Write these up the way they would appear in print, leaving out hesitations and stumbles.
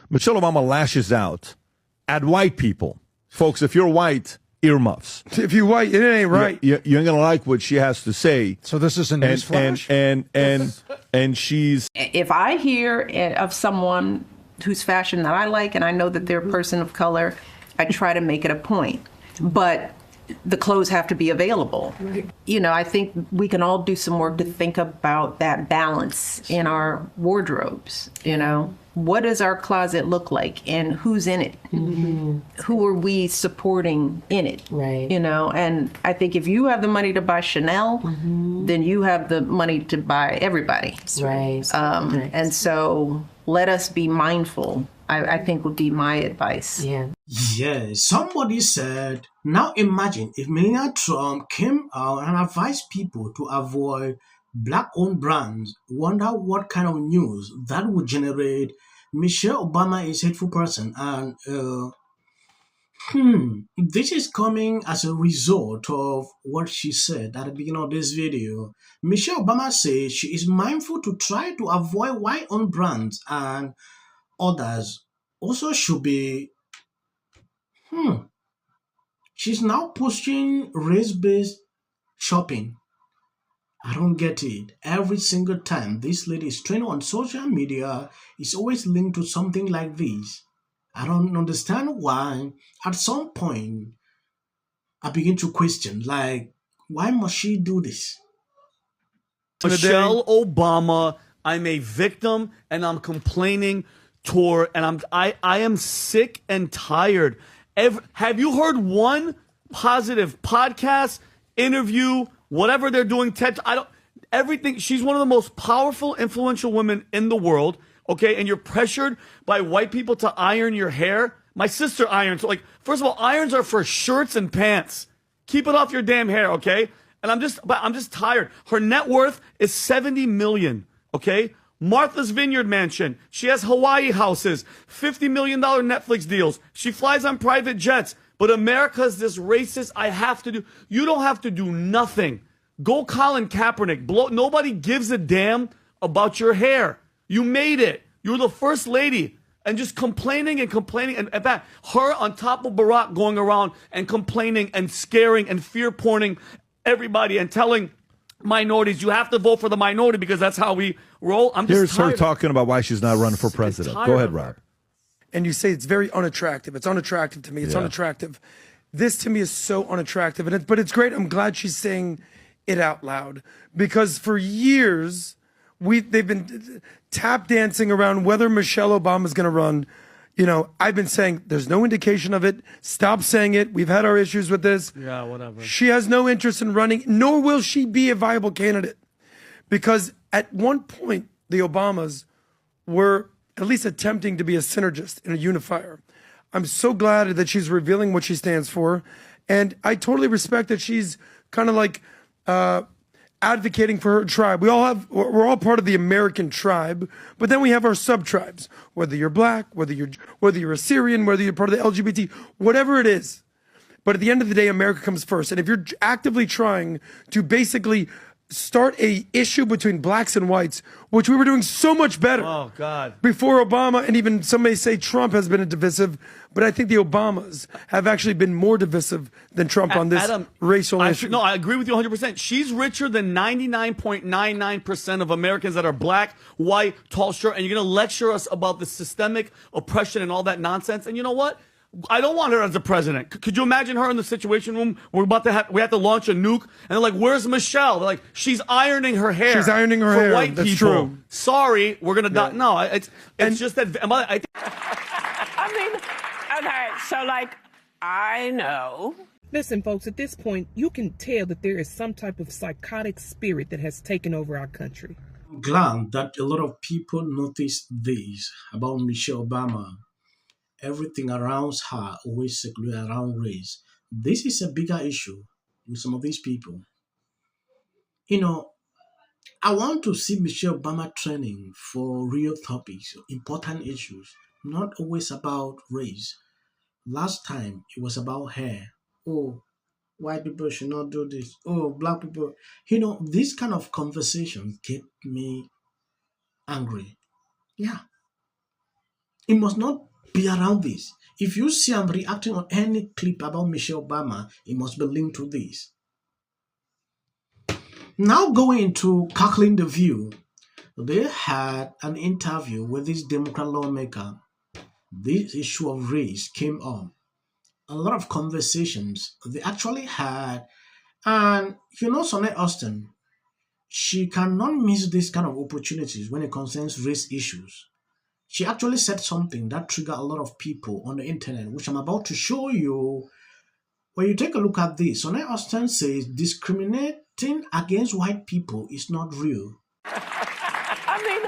Michelle Obama lashes out at white people. Folks, if you're white, earmuffs. If you're white, it ain't right. You ain't gonna like what she has to say. So this is a news flash? And she's... If I hear of someone whose fashion that I like and I know that they're a person of color, I try to make it a point. But the clothes have to be available. Right. You know, I think we can all do some work to think about that balance in our wardrobes. You know, what does our closet look like and who's in it? Mm-hmm. Who are we supporting in it? Right. You know, and I think if you have the money to buy Chanel, then you have the money to buy everybody. Right. Right. And so let us be mindful, I think would be my advice. Yeah. Yeah, somebody said, now imagine if Melania Trump came out and advised people to avoid black-owned brands. Wonder what kind of news that would generate. Michelle Obama is a hateful person, and this is coming as a result of what she said at the beginning of this video. Michelle Obama says she is mindful to try to avoid white-owned brands, and others also should be. She's now pushing race-based shopping. I don't get it. Every single time this lady is trending on social media, it's always linked to something like this. I don't understand why. At some point, I begin to question, like, why must she do this? Michelle Obama, I'm a victim and I'm complaining toward, and I am sick and tired. Have you heard one positive podcast, interview, whatever they're doing, TED? Everything. She's one of the most powerful, influential women in the world. Okay, and you're pressured by white people to iron your hair. My sister irons. Like, first of all, irons are for shirts and pants. Keep it off your damn hair, okay? And I'm just tired. Her net worth is $70 million. Okay. Martha's Vineyard mansion. She has Hawaii houses, $50 million Netflix deals. She flies on private jets. But America's this racist. You don't have to do nothing. Go Colin Kaepernick. Nobody gives a damn about your hair. You made it. You're the first lady. And just complaining and complaining. And in fact, her on top of Barack going around and complaining and scaring and fear-porning everybody and telling minorities, you have to vote for the minority because that's how we roll. Here's her talking about why she's not running for president. Go ahead, Rob. And you say it's very unattractive. It's unattractive to me. It's unattractive. This to me is so unattractive. But it's great. I'm glad she's saying it out loud because for years they've been tap dancing around whether Michelle Obama is going to run. You know, I've been saying there's no indication of it. Stop saying it. We've had our issues with this. Yeah, whatever. She has no interest in running, nor will she be a viable candidate. Because at one point, the Obamas were at least attempting to be a synergist and a unifier. I'm so glad that she's revealing what she stands for. And I totally respect that she's kind of like advocating for her tribe. We're all part of the American tribe, but then we have our sub-tribes. Whether you're black, whether you're Assyrian, whether you're part of the LGBT, whatever it is. But at the end of the day, America comes first. And if you're actively trying to basically start a issue between blacks and whites, which we were doing so much better before Obama, and even some may say Trump has been a divisive, but I think the Obamas have actually been more divisive than Trump on this racial issue. No, I agree with you 100%. She's richer than 99.99% of Americans that are black, white, tall, short, and you're going to lecture us about the systemic oppression and all that nonsense. And you know what? I don't want her as a president. Could you imagine her in the Situation Room? We have to launch a nuke, and they're like, "Where's Michelle?" They're like, "She's ironing her hair." She's ironing her for hair. white That's people. true. Sorry, we're gonna die. No, it's just that. I mean, okay, so like, I know. Listen, folks, at this point, you can tell that there is some type of psychotic spirit that has taken over our country. I'm glad that a lot of people notice this about Michelle Obama. Everything around her always circulates around race. This is a bigger issue with some of these people. You know, I want to see Michelle Obama training for real topics, important issues, not always about race. Last time, it was about hair. Oh, white people should not do this. Oh, black people. You know, this kind of conversations get me angry. Yeah. It must not be around this. If you see I'm reacting on any clip about Michelle Obama, it must be linked to this. Now going into Cackling the View, they had an interview with this Democrat lawmaker. This issue of race came up. A lot of conversations they actually had. And you know, Sonny Hostin, she cannot miss this kind of opportunities when it concerns race issues. She actually said something that triggered a lot of people on the internet, which I'm about to show you. When you take a look at this, Sonny Hostin says discriminating against white people is not real. I mean,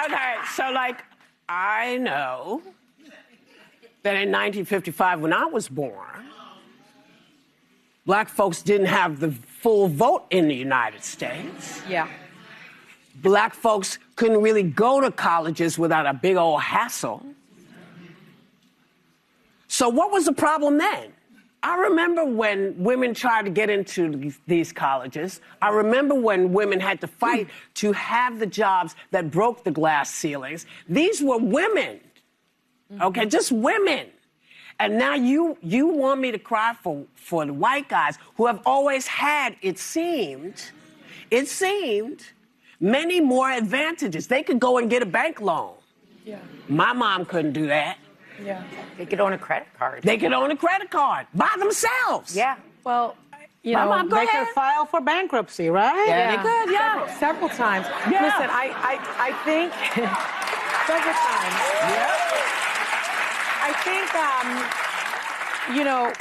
okay, so like, I know that in 1955, when I was born, black folks didn't have the full vote in the United States. Yeah. Black folks couldn't really go to colleges without a big old hassle. So what was the problem then? I remember when women tried to get into these colleges. I remember when women had to fight to have the jobs that broke the glass ceilings. These were women, okay, just women. And now you want me to cry for the white guys who have always had, it seemed, many more advantages. They could go and get a bank loan. Yeah. My mom couldn't do that. Yeah. They could own a credit card. They could own a credit card by themselves. Yeah. Well, you My know, mom, go They ahead. could file for bankruptcy, right? Yeah, they could, yeah. several times. Yeah. Listen, I think several times. Yeah. I think, you know,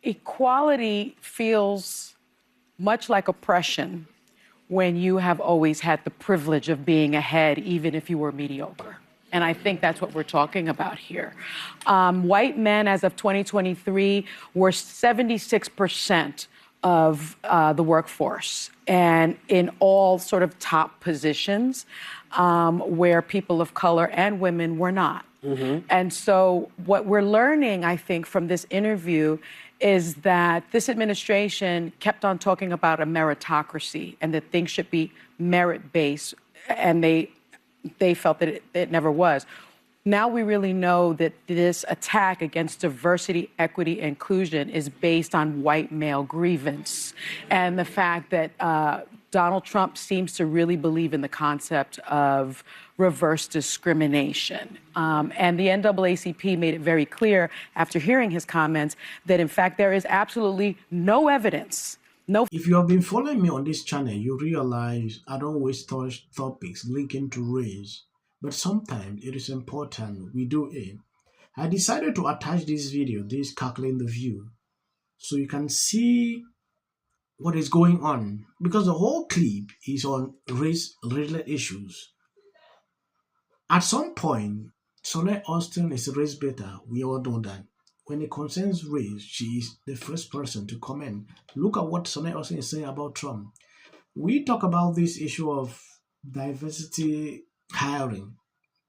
equality feels much like oppression when you have always had the privilege of being ahead, even if you were mediocre. And I think that's what we're talking about here. White men, as of 2023, were 76% of the workforce, and in all sort of top positions where people of color and women were not. Mm-hmm. And so what we're learning, I think, from this interview is that this administration kept on talking about a meritocracy and that things should be merit-based, and they felt that it never was. Now we really know that this attack against diversity, equity, inclusion is based on white male grievance, and the fact that Donald Trump seems to really believe in the concept of reverse discrimination. And the NAACP made it very clear after hearing his comments that, in fact, there is absolutely no evidence. If you have been following me on this channel, you realize I don't always touch topics linking to race, but sometimes it is important we do it. I decided to attach this video, this Cackling the View, so you can see what is going on, because the whole clip is on race-related issues. At some point, Sonny Hostin is a race baiter. We all know that. When it concerns race, she is the first person to comment. Look at what Sonny Hostin is saying about Trump. We talk about this issue of diversity hiring.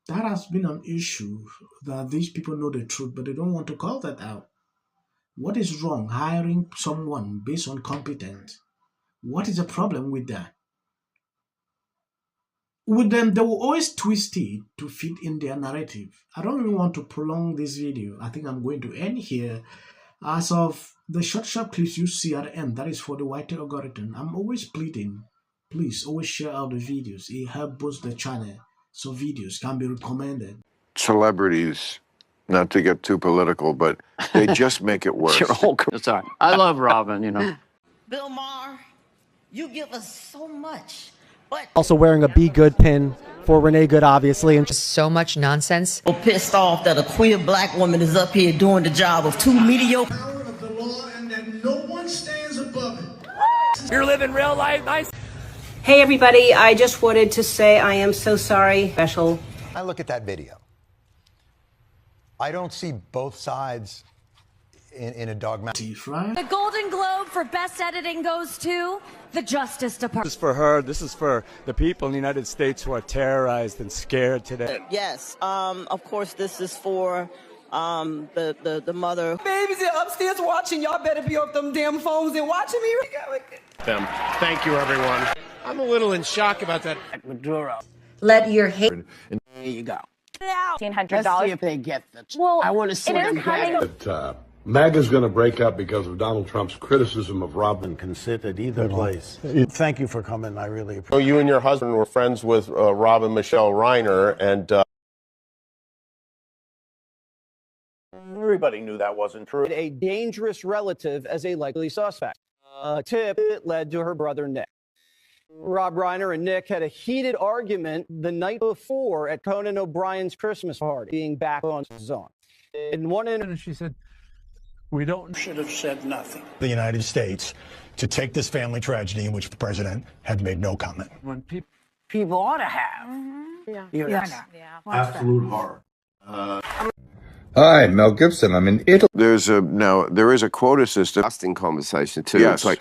That has been an issue that these people know the truth, but they don't want to call that out. What is wrong hiring someone based on competence? What is the problem with that? With them, they will always twist it to fit in their narrative. I don't really want to prolong this video. I think I'm going to end here. As of the short clips you see at the end, that is for the white algorithm. I'm always pleading, please always share out the videos. It helps boost the channel so videos can be recommended. Celebrities, not to get too political, but they just make it worse. Sorry. I love Robin, you know. Bill Maher, you give us so much. But also wearing a Be Good pin for Renee Good, obviously. And so much nonsense. I'm pissed off that a queer black woman is up here doing the job of two mediocre. Power of the law, and that no one stands above it. You're living real life, nice. Hey everybody, I just wanted to say I am so sorry. Special. I look at that video. I don't see both sides in a dogmatic. The Golden Globe for Best Editing goes to the Justice Department. This is for her. This is for the people in the United States who are terrorized and scared today. Yes. Of course, this is for the mother. Babies are upstairs watching. Y'all better be off them damn phones and watching me. Them. Thank you, everyone. I'm a little in shock about that. Maduro. Let your hate. There you go. Let's see if they get the. Well, I want to see it is them coming. get it. MAGA's going to break up because of Donald Trump's criticism of Robin. Can sit at either place. Thank you for coming. I really appreciate it. You and your husband were friends with Robin Michelle Reiner, and everybody knew that wasn't true. A dangerous relative as a likely suspect. A tip that led to her brother Nick. Rob Reiner and Nick had a heated argument the night before at Conan O'Brien's Christmas party, being back on his own. In one instance, she said, We don't should have said nothing. the United States to take this family tragedy in which the president had made no comment. When People ought to have. Yeah. Absolute horror. Hi, Mel Gibson. I'm in Italy. There is a quota system. Hostin conversation too. Yes. It's like